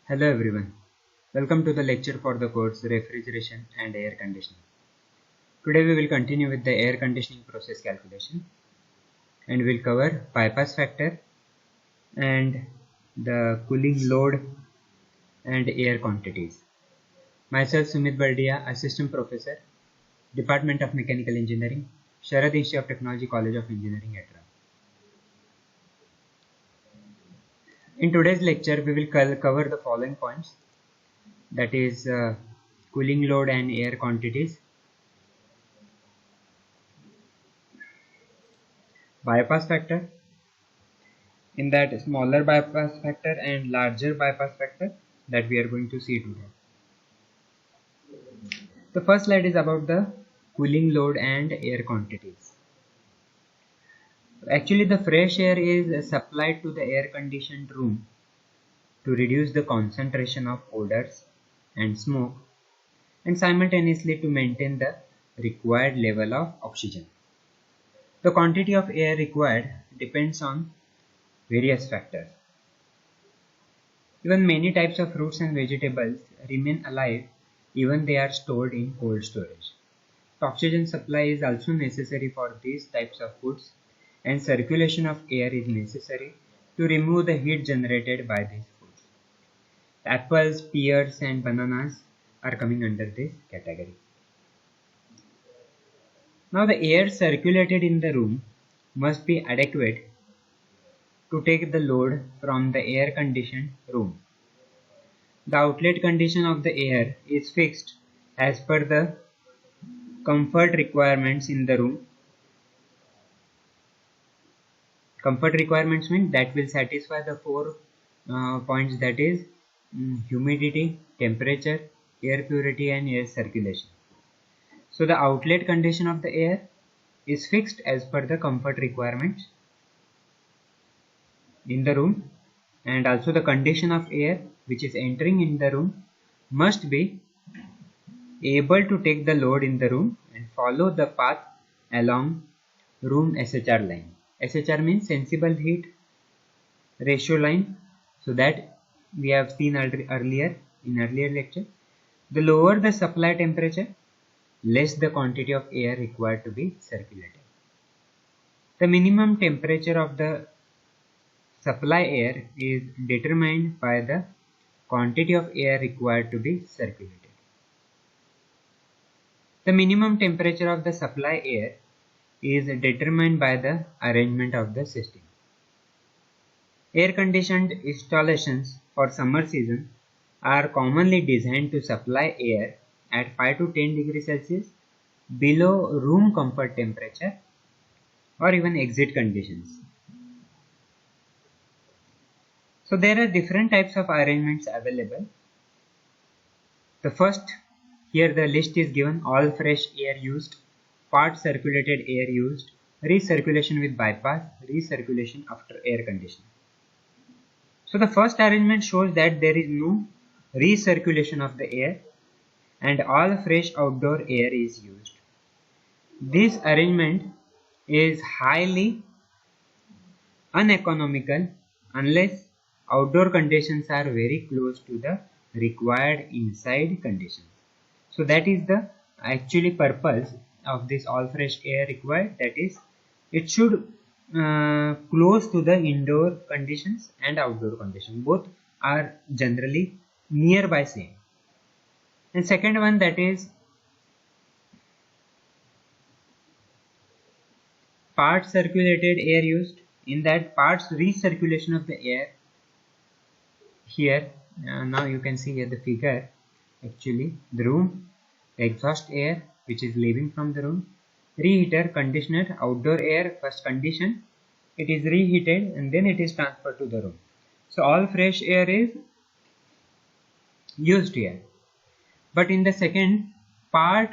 Hello everyone, welcome to the lecture for the course Refrigeration and Air Conditioning. Today we will continue with the air conditioning process calculation and we'll cover bypass factor and the cooling load and air quantities. Myself Sumit Bardia, Assistant Professor, Department of Mechanical Engineering, Sharad Institute of Technology, College of Engineering, etc. In today's lecture we will cover the following points, that is cooling load and air quantities, bypass factor, in that smaller bypass factor and larger bypass factor that we are going to see today. The first slide is about the cooling load and air quantities. Actually, the fresh air is supplied to the air conditioned room to reduce the concentration of odors and smoke and simultaneously to maintain the required level of oxygen. The quantity of air required depends on various factors. Even many types of fruits and vegetables remain alive even they are stored in cold storage. The oxygen supply is also necessary for these types of foods, and circulation of air is necessary to remove the heat generated by these foods. Apples, pears and bananas are coming under this category. Now the air circulated in the room must be adequate to take the load from the air conditioned room. The outlet condition of the air is fixed as per the comfort requirements in the room. Comfort requirements mean that will satisfy the four points, that is humidity, temperature, air purity and air circulation. So the outlet condition of the air is fixed as per the comfort requirements in the room, and also the condition of air which is entering in the room must be able to take the load in the room and follow the path along room SHR line. SHR means sensible heat ratio line, so that we have seen earlier in earlier lecture. The lower the supply temperature, less the quantity of air required to be circulated. The minimum temperature of the supply air is determined by the quantity of air required to be circulated. The minimum temperature of the supply air is determined by the arrangement of the system. Air conditioned installations for summer season are commonly designed to supply air at 5 to 10 degrees Celsius below room comfort temperature or even exit conditions. So there are different types of arrangements available. The first, here the list is given: all fresh air used, part circulated air used, recirculation with bypass, recirculation after air conditioning. So the first arrangement shows that there is no recirculation of the air and all fresh outdoor air is used. This arrangement is highly uneconomical unless outdoor conditions are very close to the required inside conditions. So that is the actually purpose of this all fresh air required, that is it should close to the indoor conditions and outdoor conditions, both are generally nearby same. And second one, that is part circulated air used, in that parts recirculation of the air. Here now you can see here the figure, actually the room, exhaust air which is leaving from the room, reheater, conditioner, outdoor air, first condition, it is reheated and then it is transferred to the room. So all fresh air is used here. But in the second part,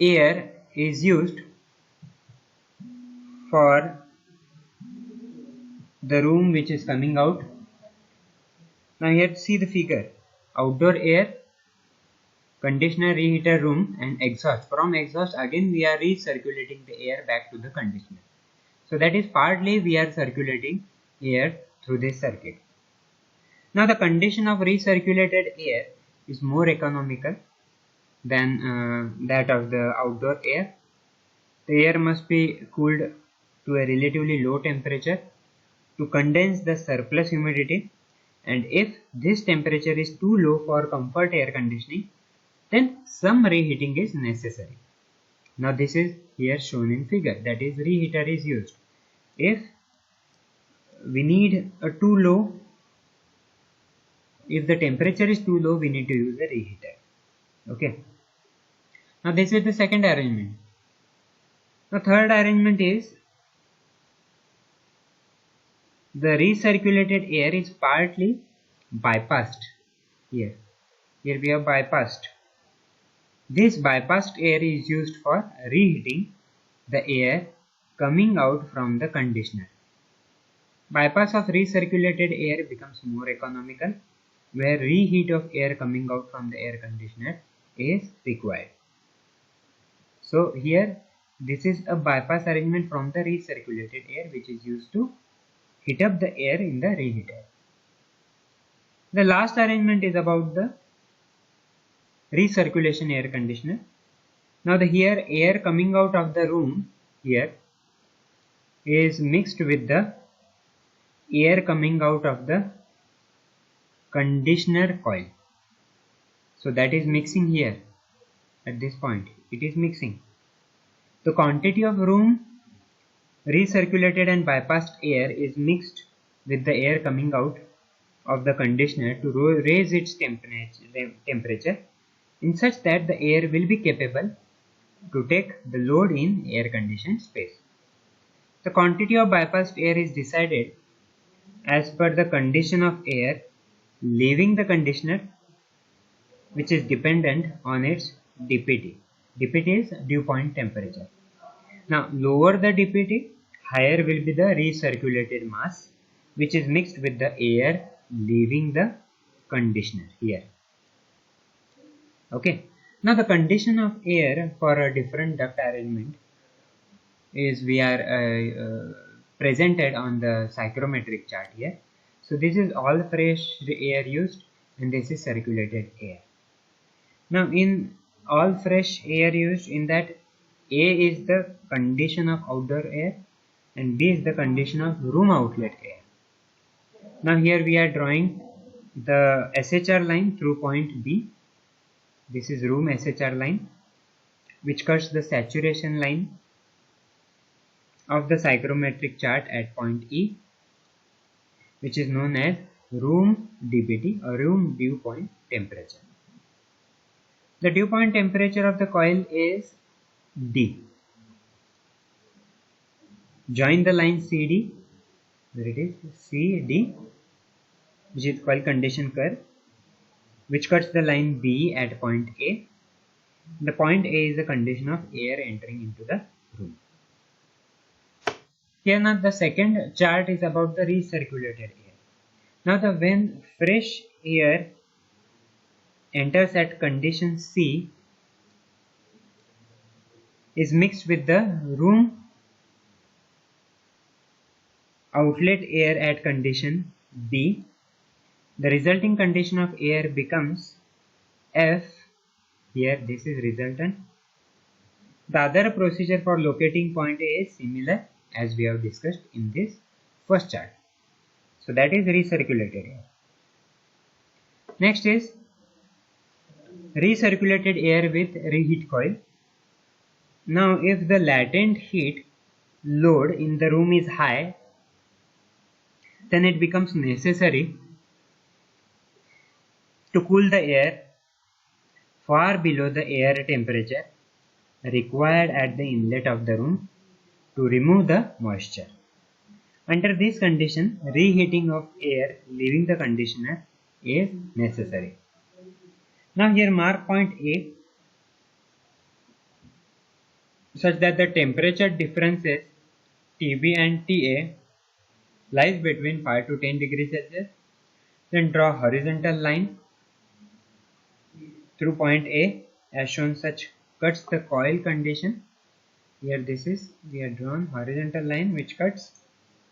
air is used for the room which is coming out. Now here see the figure: outdoor air, conditioner, reheater, room and exhaust. From exhaust again we are recirculating the air back to the conditioner. So that is partly we are circulating air through this circuit. Now the condition of recirculated air is more economical than that of the outdoor air. The air must be cooled to a relatively low temperature to condense the surplus humidity, and if this temperature is too low for comfort air conditioning, then some reheating is necessary. Now this is here shown in figure, that is reheater is used. If we need a too low, if the temperature is too low, we need to use a reheater. Okay. Now this is the second arrangement. The third arrangement is the recirculated air is partly bypassed here. Here we have bypassed. This bypassed air is used for reheating the air coming out from the conditioner. Bypass of recirculated air becomes more economical, where reheat of air coming out from the air conditioner is required. So here this is a bypass arrangement from the recirculated air which is used to heat up the air in the reheater. The last arrangement is about the recirculation air conditioner. Now the here air coming out of the room here is mixed with the air coming out of the conditioner coil. So that is mixing here at this point. It is mixing. The quantity of room recirculated and bypassed air is mixed with the air coming out of the conditioner to raise its temperature in such that the air will be capable to take the load in air conditioned space. The quantity of bypassed air is decided as per the condition of air leaving the conditioner, which is dependent on its dPt. dPt is dew point temperature. Now lower the dPt, higher will be the recirculated mass, which is mixed with the air leaving the conditioner here. Okay. Now the condition of air for a different duct arrangement is we are presented on the psychrometric chart here. So this is all fresh air used and this is circulated air. Now in all fresh air used, in that A is the condition of outdoor air and B is the condition of room outlet air. Now here we are drawing the SHR line through point B. This is room SHR line which cuts the saturation line of the psychrometric chart at point E, which is known as room dPt or room dew point temperature. The dew point temperature of the coil is D. Join the line CD, where it is CD, which is coil condition curve, which cuts the line B at point A. The point A is the condition of air entering into the room. Here now the second chart is about the recirculated air. Now when fresh air enters at condition C is mixed with the room outlet air at condition B, the resulting condition of air becomes F. Here this is resultant. The other procedure for locating point A is similar as we have discussed in this first chart. So that is recirculated air. Next is recirculated air with reheat coil. Now if the latent heat load in the room is high, then it becomes necessary to cool the air far below the air temperature required at the inlet of the room to remove the moisture. Under this condition, reheating of air leaving the conditioner is necessary. Now here mark point A such that the temperature differences Tb and Ta lies between 5 to 10 degrees Celsius. Then draw horizontal line through point A as shown, such cuts the coil condition. Here this is, we have drawn horizontal line which cuts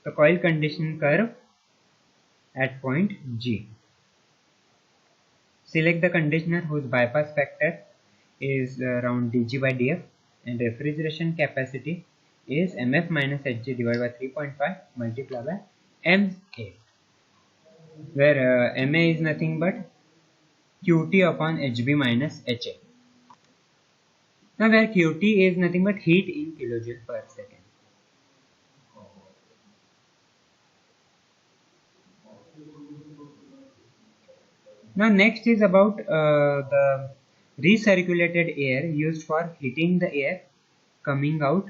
the coil condition curve at point G. Select the conditioner whose bypass factor is around dg by df and refrigeration capacity is mf minus hg divided by 3.5 multiplied by ma, where ma is nothing but qt upon hb minus ha. Now where qt is nothing but heat in kilojoule per second. Now next is about the recirculated air used for heating the air coming out.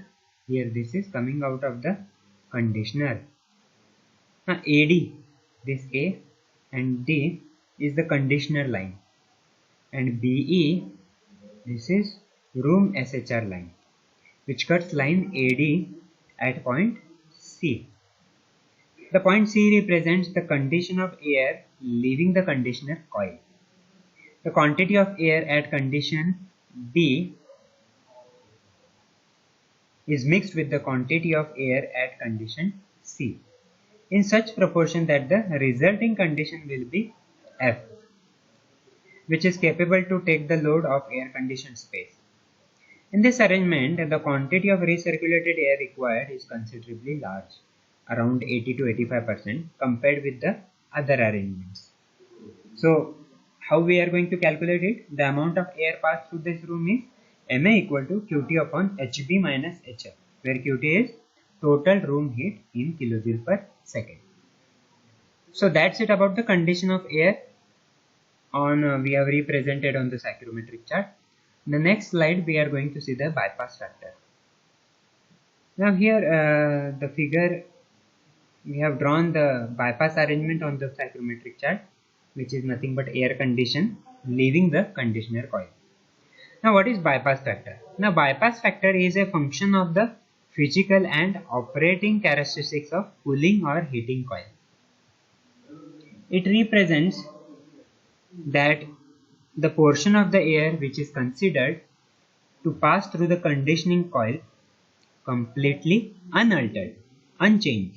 Here this is coming out of the conditioner. Now AD, this A and D is the conditioner line, and BE, this is room SHR line, which cuts line AD at point C. The point C represents the condition of air leaving the conditioner coil. The quantity of air at condition B is mixed with the quantity of air at condition C in such proportion that the resulting condition will be F, which is capable to take the load of air conditioned space. In this arrangement, the quantity of recirculated air required is considerably large, around 80 to 85% compared with the other arrangements. So how we are going to calculate it? The amount of air passed through this room is ma equal to qt upon hb minus hf, where qt is total room heat in kilojoule per second. So that's it about the condition of air on we have represented on the psychrometric chart. In the next slide we are going to see the bypass factor. Now here the figure, we have drawn the bypass arrangement on the psychrometric chart, which is nothing but air condition leaving the conditioner coil. Now what is bypass factor? Now bypass factor is a function of the physical and operating characteristics of cooling or heating coil. It represents that the portion of the air which is considered to pass through the conditioning coil completely unaltered, unchanged.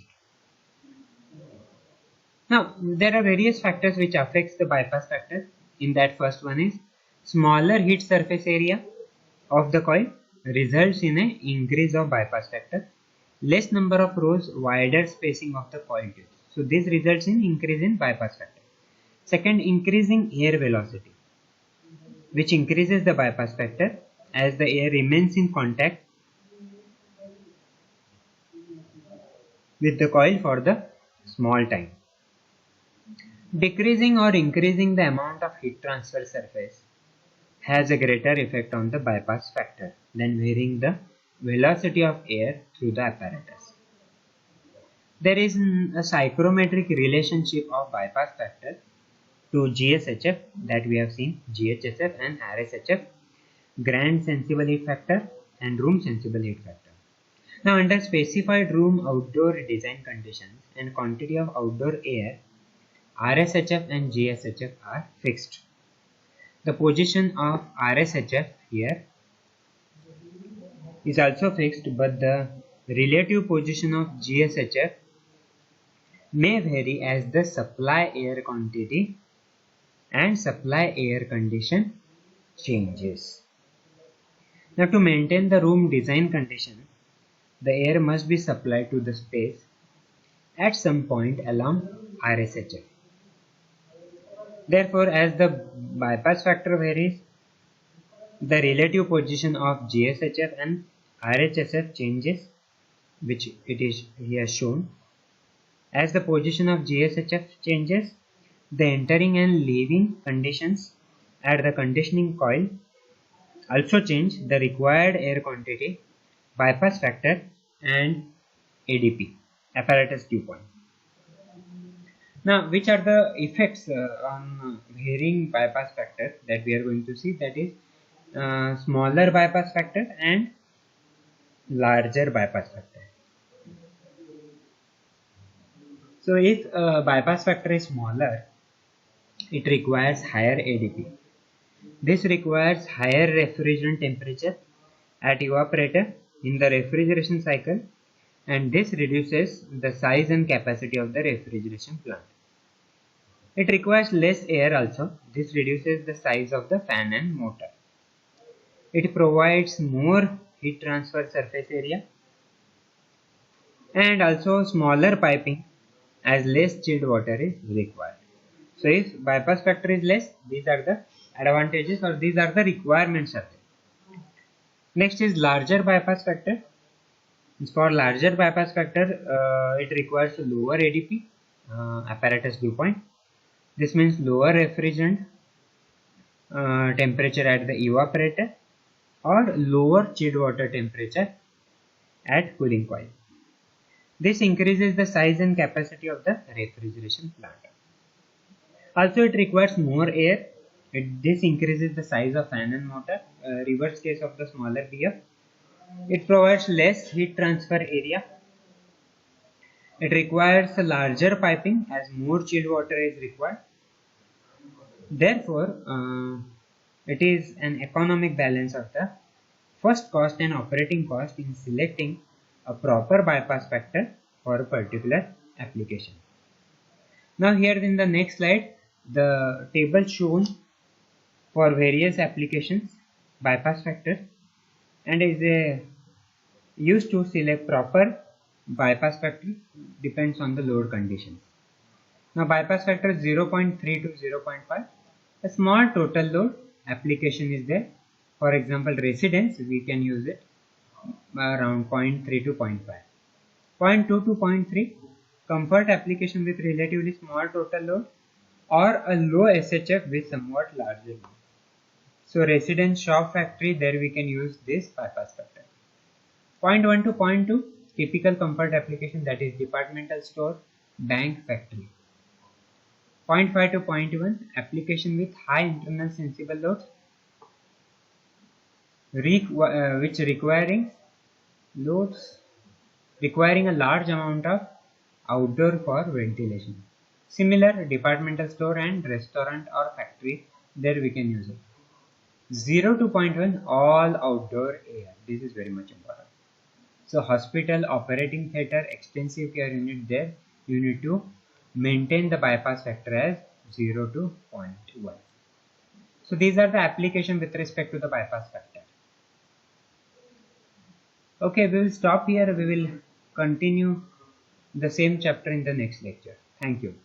Now there are various factors which affects the bypass factor. In that, first one is smaller heat surface area of the coil results in an increase of bypass factor. Less number of rows, wider spacing of the coil tubes. So this results in increase in bypass factor. Second, increasing air velocity, which increases the bypass factor as the air remains in contact with the coil for the small time. Decreasing or increasing the amount of heat transfer surface has a greater effect on the bypass factor than varying the velocity of air through the apparatus. There is a psychrometric relationship of bypass factor to GSHF that we have seen, GHSF and RSHF, grand sensible heat factor and room sensible heat factor. Now under specified room outdoor design conditions and quantity of outdoor air, RSHF and GSHF are fixed. The position of RSHF here is also fixed, but the relative position of GSHF may vary as the supply air quantity and supply air condition changes. Now to maintain the room design condition, the air must be supplied to the space at some point along RSHF. Therefore, as the bypass factor varies, the relative position of GSHF and RHSF changes, which it is here shown. As the position of GSHF changes, the entering and leaving conditions at the conditioning coil also change the required air quantity, bypass factor and ADP, apparatus dew point. Now, which are the effects on varying bypass factor that we are going to see? That is smaller bypass factor and larger bypass factor. So if bypass factor is smaller, it requires higher ADP. This requires higher refrigerant temperature at evaporator in the refrigeration cycle, and this reduces the size and capacity of the refrigeration plant. It requires less air also. This reduces the size of the fan and motor. It provides more heat transfer surface area and also smaller piping as less chilled water is required. So if bypass factor is less, these are the advantages or these are the requirements of it. Next is larger bypass factor. For larger bypass factor, it requires a lower ADP, apparatus dew point. This means lower refrigerant temperature at the evaporator or lower chilled water temperature at cooling coil. This increases the size and capacity of the refrigeration plant. Also, it requires more air. This increases the size of fan and motor. Reverse case of the smaller BF. It provides less heat transfer area. It requires a larger piping as more chilled water is required. Therefore, it is an economic balance of the first cost and operating cost in selecting a proper bypass factor for a particular application. Now here in the next slide, the table shown for various applications bypass factor and is used to select proper bypass factor depends on the load conditions. Now bypass factor is 0.3 to 0.5. A small total load application is there. For example, residence, we can use it around 0.3 to 0.5. 0.2 to 0.3, comfort application with relatively small total load or a low SHF with somewhat larger load. So residence, shop, factory, there we can use this bypass factor. 0.1 to 0.2, typical comfort application, that is departmental store, bank, factory. 0.5 to 0.1, application with high internal sensible loads, which requiring a large amount of outdoor for ventilation. Similar departmental store and restaurant or factory, there we can use it. 0 to 0.1, all outdoor air. This is very much important. So hospital, operating theatre, extensive care unit, there you need to maintain the bypass factor as 0 to 0.1. So these are the application with respect to the bypass factor. Okay, we will stop here. We will continue the same chapter in the next lecture. Thank you.